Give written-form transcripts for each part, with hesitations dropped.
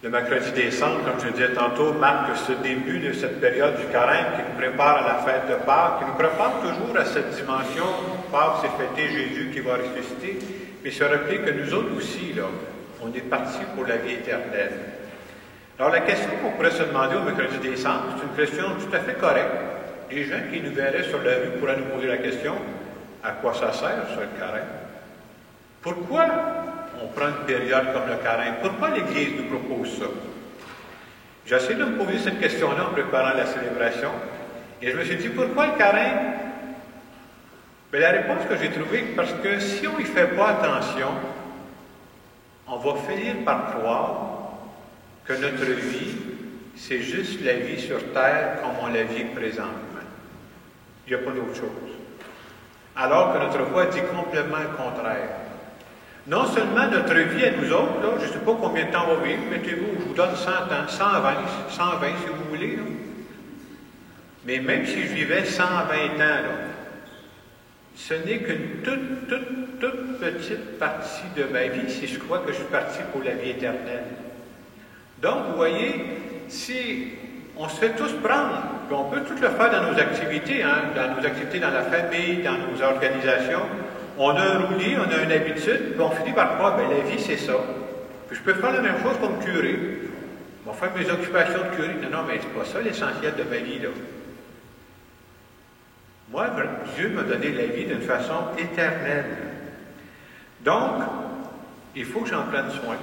Le mercredi des Cendres, comme je le disais tantôt, marque ce début de cette période du carême qui nous prépare à la fête de Pâques, qui nous prépare toujours à cette dimension. Pâques, c'est fêter Jésus qui va ressusciter, mais se rappeler que nous autres aussi, là, on est partis pour la vie éternelle. Alors la question qu'on pourrait se demander au mercredi des Cendres, c'est une question tout à fait correcte. Les gens qui nous verraient sur la rue pourraient nous poser la question, à quoi ça sert, ça, le carême? Pourquoi on prend une période comme le carême? Pourquoi l'Église nous propose ça? J'ai essayé de me poser cette question-là en préparant la célébration, et je me suis dit, pourquoi le carême? Bien, la réponse que j'ai trouvée, parce que si on n'y fait pas attention, on va finir par croire que notre vie, c'est juste la vie sur Terre comme on la vit présentement. Il n'y a pas d'autre chose. Alors que notre foi dit complètement le contraire. Non seulement notre vie à nous autres, là, je ne sais pas combien de temps on va vivre, mettez-vous, je vous donne 100 ans, 120 si vous voulez. Là. Mais même si je vivais 120 ans, là, ce n'est qu'une toute petite partie de ma vie si je crois que je suis parti pour la vie éternelle. Donc, vous voyez, si on se fait tous prendre, puis on peut tout le faire dans nos activités, hein, dans la famille, dans nos organisations, on a un roulis, on a une habitude, puis on finit par croire, bien, la vie, c'est ça. Puis je peux faire la même chose comme curé. Je vais faire mes occupations de curé. Non, mais c'est pas ça l'essentiel de ma vie, là. Moi, Dieu m'a donné la vie d'une façon éternelle. Donc, il faut que j'en prenne soin.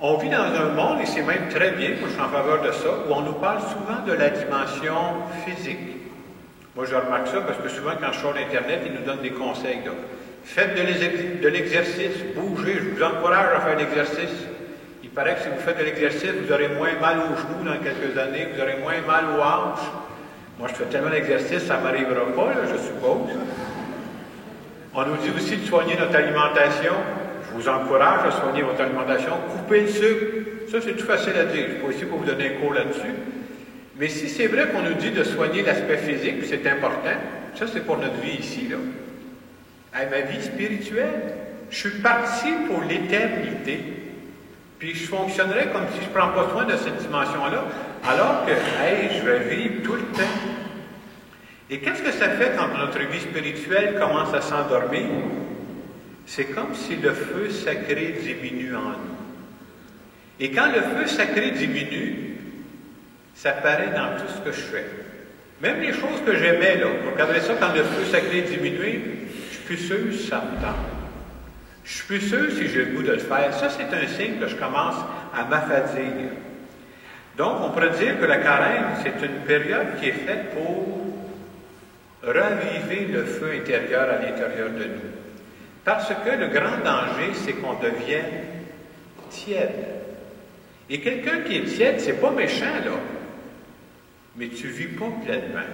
On vit dans un monde, et c'est même très bien, moi je suis en faveur de ça, où on nous parle souvent de la dimension physique. Moi je remarque ça parce que souvent quand je sors d'Internet, ils nous donnent des conseils. Là. Faites de l'exercice, bougez, je vous encourage à faire de l'exercice. Il paraît que si vous faites de l'exercice, vous aurez moins mal aux genoux dans quelques années, vous aurez moins mal aux hanches. Moi je fais tellement d'exercice, ça ne m'arrivera pas, là, je suppose. On nous dit aussi de soigner notre alimentation. Je vous encourage à soigner votre alimentation. Coupez le sucre. Ça, c'est tout facile à dire. Je ne suis pas ici pour vous donner un cours là-dessus. Mais si c'est vrai qu'on nous dit de soigner l'aspect physique, puis c'est important, ça, c'est pour notre vie ici, là. À ma vie spirituelle, je suis parti pour l'éternité. Puis je fonctionnerai comme si je ne prends pas soin de cette dimension-là, alors que, hey, je vais vivre tout le temps. Et qu'est-ce que ça fait quand notre vie spirituelle commence à s'endormir? C'est comme si le feu sacré diminue en nous. Et quand le feu sacré diminue, ça paraît dans tout ce que je fais. Même les choses que j'aimais, là, vous regardez ça, quand le feu sacré diminue, je suis plus sûr si ça me tente. Je suis plus sûr si j'ai le goût de le faire. Ça, c'est un signe que je commence à m'affadigue. Donc, on pourrait dire que la carême, c'est une période qui est faite pour raviver le feu intérieur à l'intérieur de nous. Parce que le grand danger, c'est qu'on devienne tiède. Et quelqu'un qui est tiède, c'est pas méchant, là. Mais tu vis pas pleinement.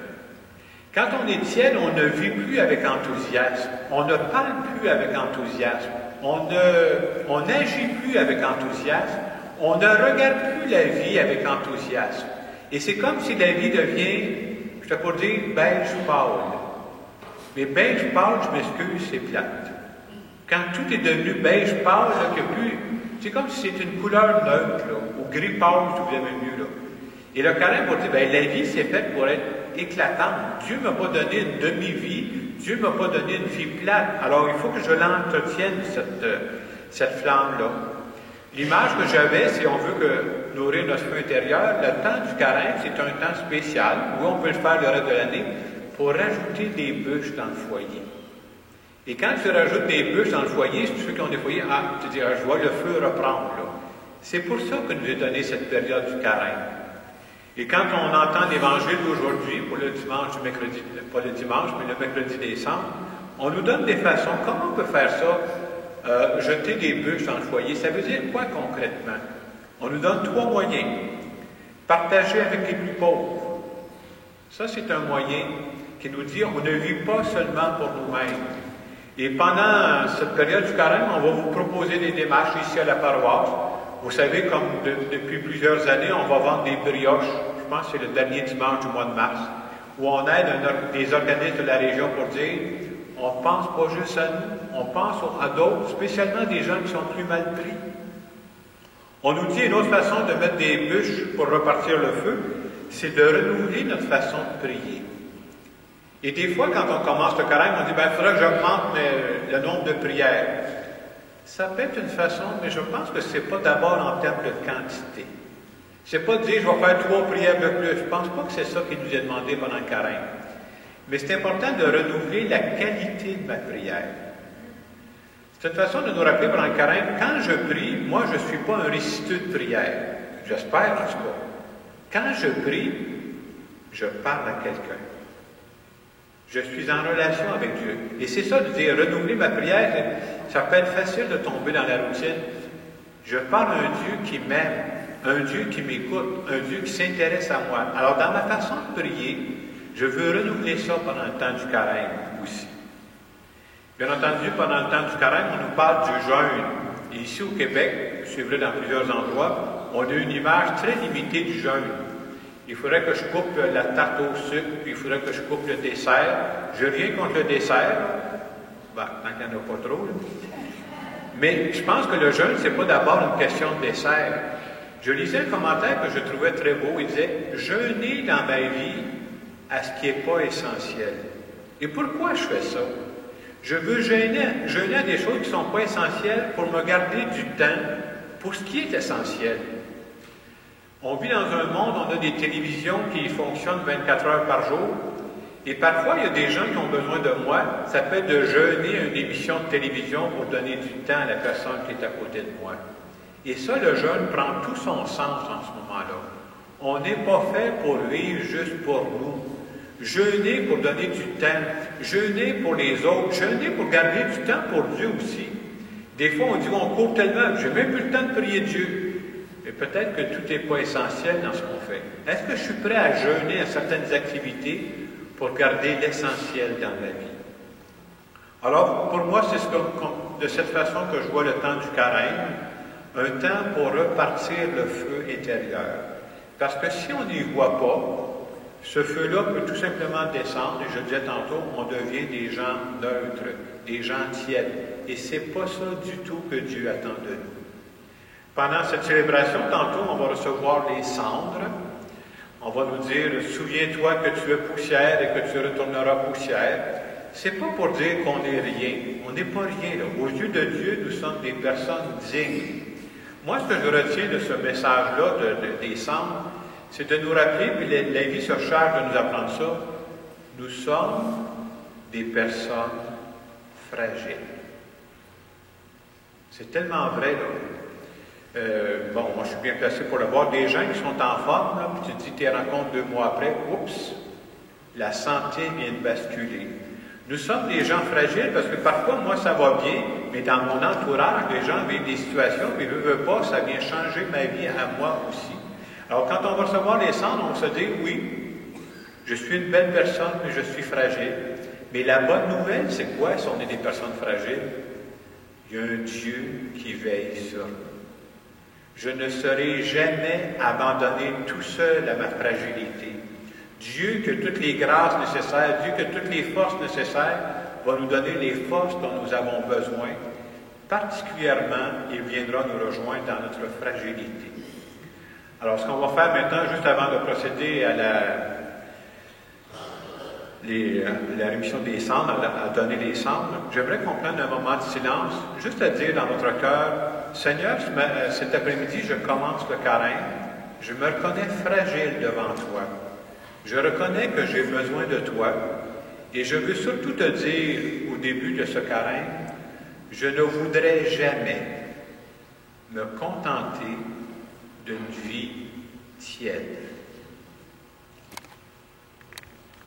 Quand on est tiède, on ne vit plus avec enthousiasme. On ne parle plus avec enthousiasme. On n'agit plus avec enthousiasme. On ne regarde plus la vie avec enthousiasme. Et c'est comme si la vie devient, je te pour dire, beige pâle. Mais beige pâle, je m'excuse, c'est plate. Quand tout est devenu beige pâle, c'est comme si c'était une couleur neutre, là, ou gris pâle, si vous aimez mieux. Là. Et le carême va dire, bien, la vie, c'est faite pour être éclatante. Dieu ne m'a pas donné une demi-vie, Dieu ne m'a pas donné une vie plate. Alors, il faut que je l'entretienne, cette flamme-là. L'image que j'avais, si on veut nourrir notre feu intérieur, le temps du carême, c'est un temps spécial, où on peut le faire le reste de l'année, pour rajouter des bûches dans le foyer. Et quand tu rajoutes des bûches dans le foyer, c'est ceux qui ont des foyers, tu dis, je vois le feu reprendre. Là. C'est pour ça que nous est donné cette période du carême. Et quand on entend l'Évangile d'aujourd'hui, pour le dimanche du mercredi, pas le dimanche, mais le mercredi des Cendres, on nous donne des façons. Comment on peut faire ça? Jeter des bûches dans le foyer. Ça veut dire quoi concrètement? On nous donne 3 moyens. Partager avec les plus pauvres. Ça, c'est un moyen qui nous dit on ne vit pas seulement pour nous-mêmes. Et pendant cette période du carême, on va vous proposer des démarches ici à la paroisse. Vous savez, comme depuis plusieurs années, on va vendre des brioches. Je pense que c'est le dernier dimanche du mois de mars, où on aide des organismes de la région pour dire on ne pense pas juste à nous, on pense à d'autres, spécialement des gens qui sont plus mal pris. On nous dit une autre façon de mettre des bûches pour repartir le feu, c'est de renouveler notre façon de prier. Et des fois, quand on commence le carême, on dit, il faudrait que j'augmente le nombre de prières. Ça peut être une façon, mais je pense que ce n'est pas d'abord en termes de quantité. C'est pas de dire, je vais faire 3 prières de plus. Je ne pense pas que c'est ça qui nous est demandé pendant le carême. Mais c'est important de renouveler la qualité de ma prière. C'est une façon de nous rappeler pendant le carême, quand je prie, moi, je ne suis pas un réciteur de prière. J'espère, en tout cas. Quand je prie, je parle à quelqu'un. Je suis en relation avec Dieu. Et c'est ça de dire, renouveler ma prière, ça peut être facile de tomber dans la routine. Je parle à un Dieu qui m'aime, un Dieu qui m'écoute, un Dieu qui s'intéresse à moi. Alors, dans ma façon de prier, je veux renouveler ça pendant le temps du carême aussi. Bien entendu, pendant le temps du carême, on nous parle du jeûne. Et ici au Québec, c'est vrai dans plusieurs endroits, on a une image très limitée du jeûne. Il faudrait que je coupe la tarte au sucre, puis il faudrait que je coupe le dessert. Je n'ai rien contre le dessert, tant qu'il n'y en a pas trop. Là. Mais je pense que le jeûne, ce n'est pas d'abord une question de dessert. Je lisais un commentaire que je trouvais très beau. Il disait « Jeûner dans ma vie à ce qui n'est pas essentiel. » Et pourquoi je fais ça? Je veux jeûner à des choses qui ne sont pas essentielles pour me garder du temps pour ce qui est essentiel. On vit dans un monde, on a des télévisions qui fonctionnent 24 heures par jour, et parfois il y a des gens qui ont besoin de moi, ça peut être de jeûner une émission de télévision pour donner du temps à la personne qui est à côté de moi. Et ça, le jeûne prend tout son sens en ce moment-là. On n'est pas fait pour vivre juste pour nous. Jeûner pour donner du temps, jeûner pour les autres, jeûner pour garder du temps pour Dieu aussi. Des fois, on dit qu'on court tellement, j'ai même plus le temps de prier Dieu. Mais peut-être que tout n'est pas essentiel dans ce qu'on fait. Est-ce que je suis prêt à jeûner à certaines activités pour garder l'essentiel dans ma vie? Alors, pour moi, c'est de cette façon que je vois le temps du carême, un temps pour repartir le feu intérieur. Parce que si on n'y voit pas, ce feu-là peut tout simplement descendre, et je disais tantôt, on devient des gens neutres, des gens tièdes. Et c'est pas ça du tout que Dieu attend de nous. Pendant cette célébration, tantôt, on va recevoir les cendres. On va nous dire, souviens-toi que tu es poussière et que tu retourneras poussière. C'est pas pour dire qu'on n'est rien. On n'est pas rien, là. Aux yeux de Dieu, nous sommes des personnes dignes. Moi, ce que je retiens de ce message-là, des cendres, c'est de nous rappeler, puis la vie se charge de nous apprendre ça, nous sommes des personnes fragiles. C'est tellement vrai, là. Moi, je suis bien placé pour le voir. Des gens qui sont en forme, là, puis tu te dis, tu les rencontres 2 mois après, oups, la santé vient de basculer. Nous sommes des gens fragiles parce que parfois, moi, ça va bien, mais dans mon entourage, les gens vivent des situations, mais ne veulent pas, ça vient changer ma vie à moi aussi. Alors, quand on va recevoir les cendres, on va se dire, oui, je suis une belle personne, mais je suis fragile. Mais la bonne nouvelle, c'est quoi si on est des personnes fragiles? Il y a un Dieu qui veille sur nous. Je ne serai jamais abandonné tout seul à ma fragilité. Dieu qui a toutes les grâces nécessaires, Dieu qui a toutes les forces nécessaires, va nous donner les forces dont nous avons besoin. Particulièrement, il viendra nous rejoindre dans notre fragilité. Alors, ce qu'on va faire maintenant, juste avant de procéder à la rémission des cendres, à donner les cendres, j'aimerais qu'on prenne un moment de silence, juste à dire dans notre cœur, Seigneur, cet après-midi, je commence le carême, je me reconnais fragile devant toi. Je reconnais que j'ai besoin de toi, et je veux surtout te dire, au début de ce carême, je ne voudrais jamais me contenter d'une vie tiède.